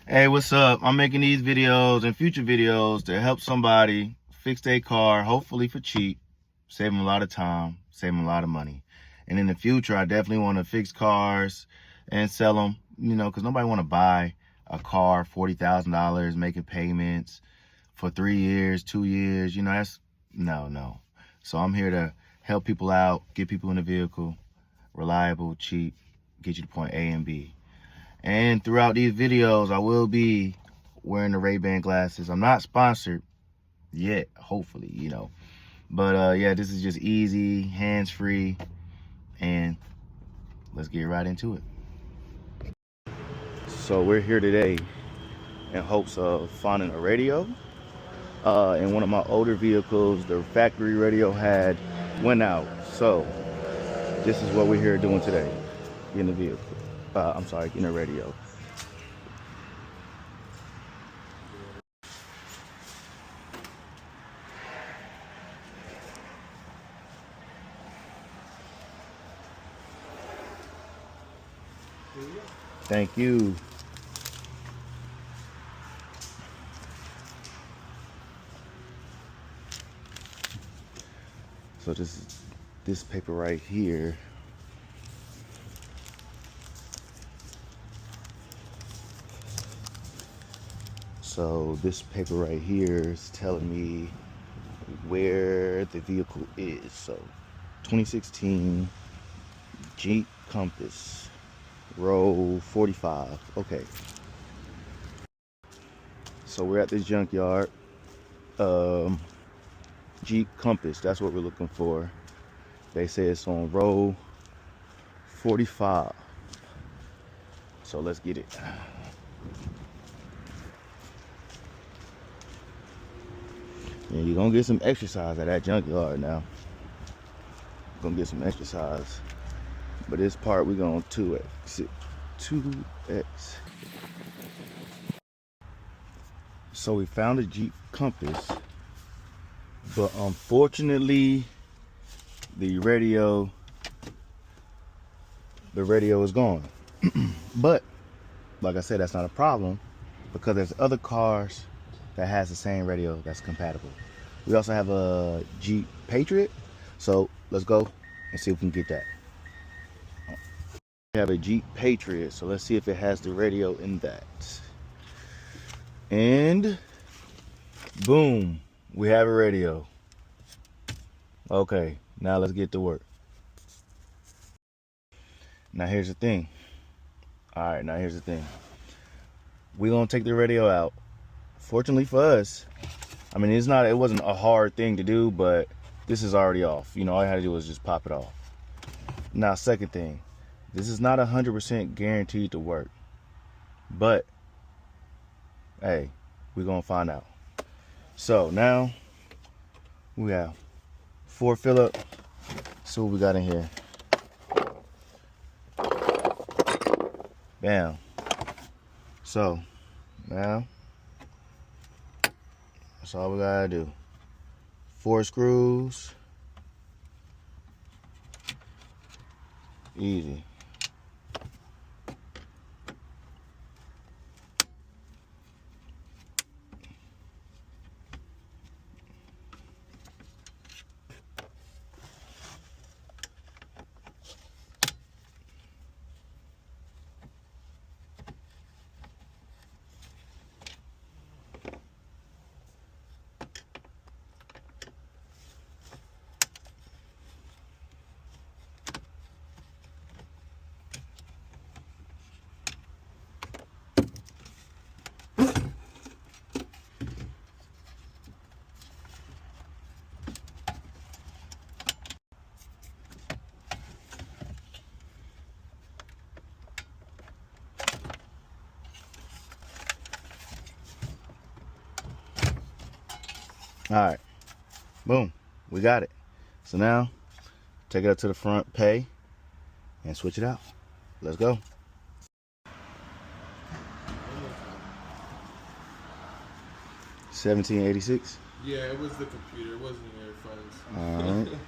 Hey, what's up? I'm making these videos and future videos to help somebody fix their car, hopefully for cheap, save them a lot of time, save them a lot of money. And in the future, I definitely want to fix cars and sell them, because nobody want to buy a car, $40,000, making payments for 3 years, 2 years, that's, no. So I'm here to help people out, get people in the vehicle, reliable, cheap, get you to point A and B. And throughout these videos, I will be wearing the Ray-Ban glasses. I'm not sponsored yet, hopefully, But yeah, this is just easy, hands-free, and let's get right into it. So we're here today in hopes of finding a radio. In one of my older vehicles, the factory radio had went out. So this is what we're here doing today in the vehicle. In the radio. Thank you. So this paper right here. So this paper right here is telling me where the vehicle is. So 2016 Jeep Compass, row 45. Okay. So we're at this junkyard. Jeep Compass, that's what we're looking for. They say it's on row 45. So let's get it. And you're gonna get some exercise at that junkyard now. Gonna get some exercise. But this part we're gonna 2x it. 2x. So we found a Jeep Compass, but unfortunately the radio is gone. But like I said, that's not a problem because there's other cars that has the same radio that's compatible. We also have a Jeep Patriot, so let's go and see if we can get that. We have a Jeep Patriot, so let's see if it has the radio in that. And boom, we have a radio. Okay, now let's get to work. Now here's the thing. Alright, now here's the thing. We're gonna take the radio out. Fortunately for us, I mean, it wasn't a hard thing to do, but this is already off. All I had to do was just pop it off. Now, second thing, this is not 100% guaranteed to work, but hey, we're gonna find out. So now we have 4 Phillip. See what we got in here. Bam. So now that's all we gotta do. 4 screws. Easy. All right, boom, we got it. So now take it up to the front, pay, and switch it out. Let's go. $17.86. Yeah, it was the computer. It wasn't your earphones. All right.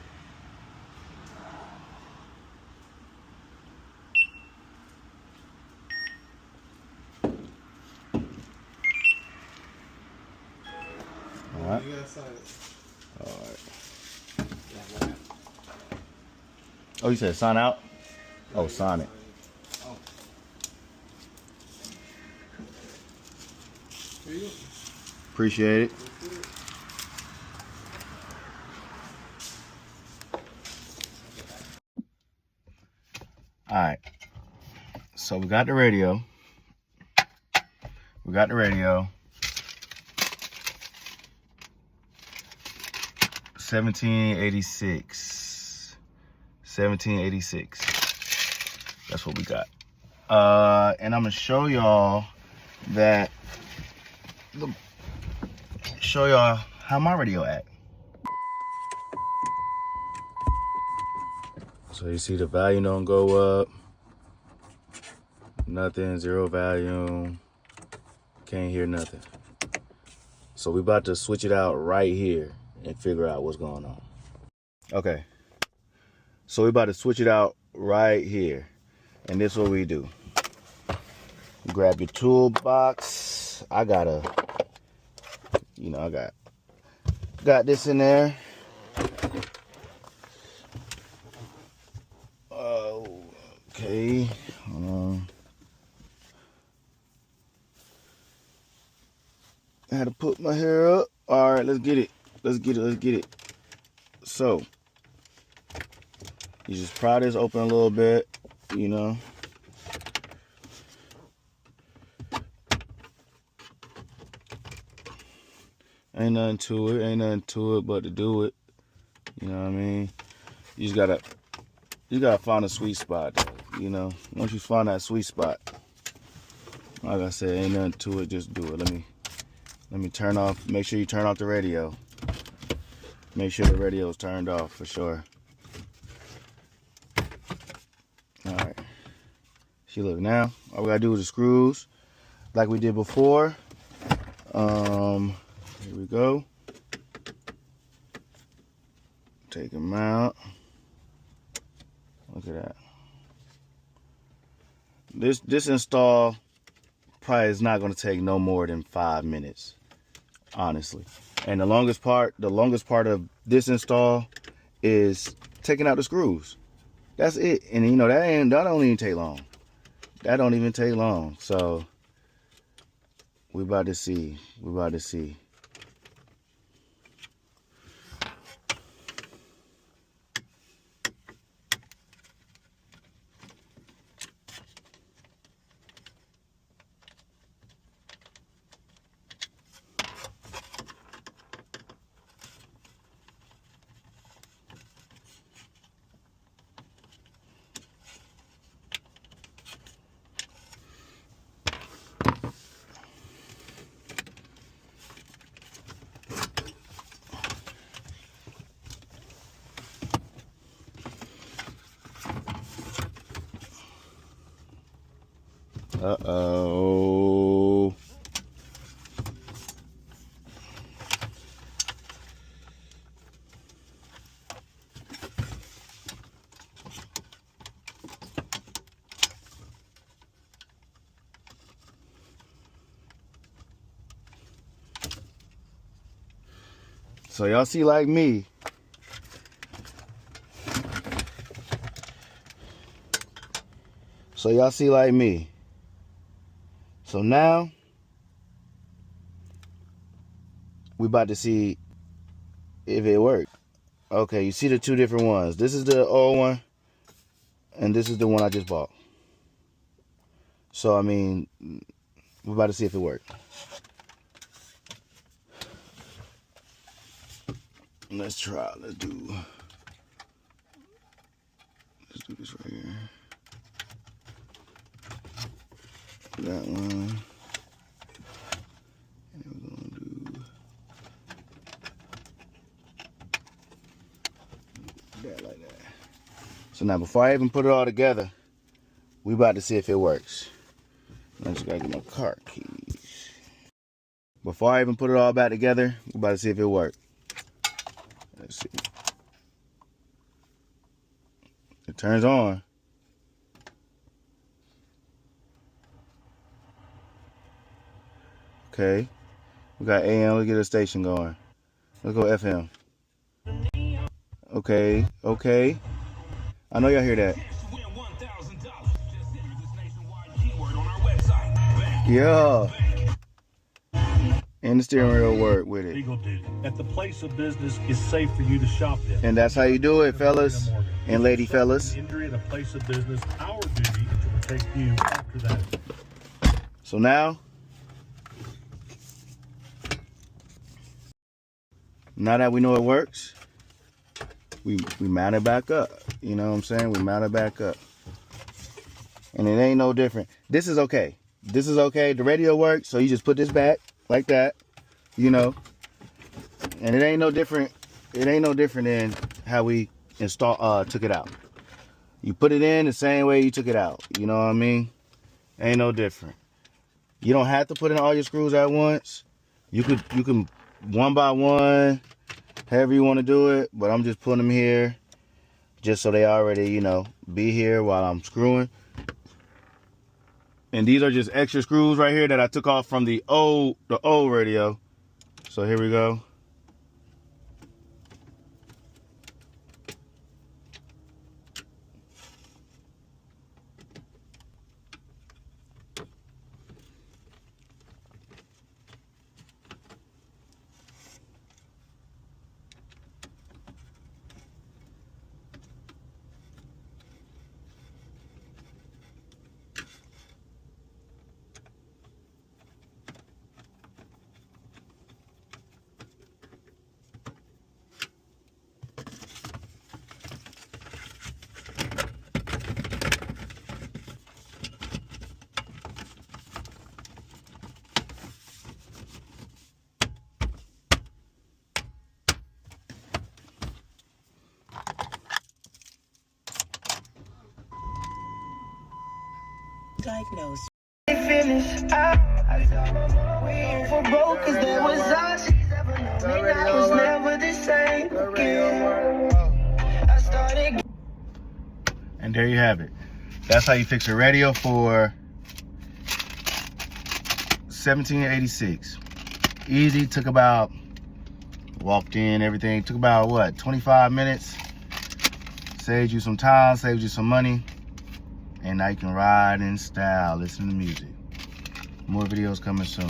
not? You gotta sign it. Alright. Oh, you said sign out? Yeah, Oh, you sign gotta it. Oh. Here you go. Appreciate it. Let's do it. Alright. So we got the radio. We got the radio. 1786. 1786. That's what we got. And I'm gonna show y'all that. Show y'all how my radio act. So you see the volume don't go up. Nothing, zero volume. Can't hear nothing. So we about to switch it out right here and figure out what's going on. Okay. So we about to switch it out right here. And this is what we do. Grab your toolbox. I got this in there. Okay. I had to put my hair up. All right, let's get it. Let's get it. So, you just pry this open a little bit, you know. Ain't nothing to it but to do it. You know what I mean? You gotta find a sweet spot, though, you know. Once you find that sweet spot, like I said, ain't nothing to it, just do it. Let me turn off, make sure you turn off the radio. Make sure the radio is turned off for sure. All right. See, look, now all we gotta do is the screws like we did before. Here we go. Take them out. Look at that. This install probably is not going to take no more than 5 minutes, honestly. And the longest part of this install is taking out the screws. That's it. And you know that don't even take long. That don't even take long. So we about to see. Uh-oh. So y'all see like me. So now we about to see if it worked. Okay, you see the two different ones. This is the old one, and this is the one I just bought. So I mean, we're about to see if it worked. Let's try. Let's do this right here. That one. And we're gonna do that like that. So now before I even put it all together, we about to see if it works. I just gotta get my car keys. Before I even put it all back together, we about to see if it worked. Let's see. It turns on. Okay. We got AM. Let's get a station going. Let's go FM. Okay, okay. I know y'all hear that. Yeah. And the steering wheel work with it. Legal duty. At the place of business is safe for you to shop in. And that's how you do it, fellas and lady fellas. Injury at a place of business, our duty is to protect you after that. So now that we know it works, we mount it back up. You know what I'm saying? We mount it back up. And it ain't no different. This is okay. This is okay. The radio works, so you just put this back like that, you know. And it ain't no different. It ain't no different than how we took it out. You put it in the same way you took it out. You know what I mean? Ain't no different. You don't have to put in all your screws at once. You can one by one, however you want to do it. But I'm just putting them here, just so they already, you know, be here while I'm screwing. And these are just extra screws right here that I took off from the old radio. So here we go. Diagnosed. For broke, 'cause there was us. I was never the same again. I started. And there you have it. That's how you fix a radio for $1786. Easy. Took about, walked in, everything. Took about, what, 25 minutes. Saved you some time, saved you some money. And now you can ride in style, listen to music. More videos coming soon.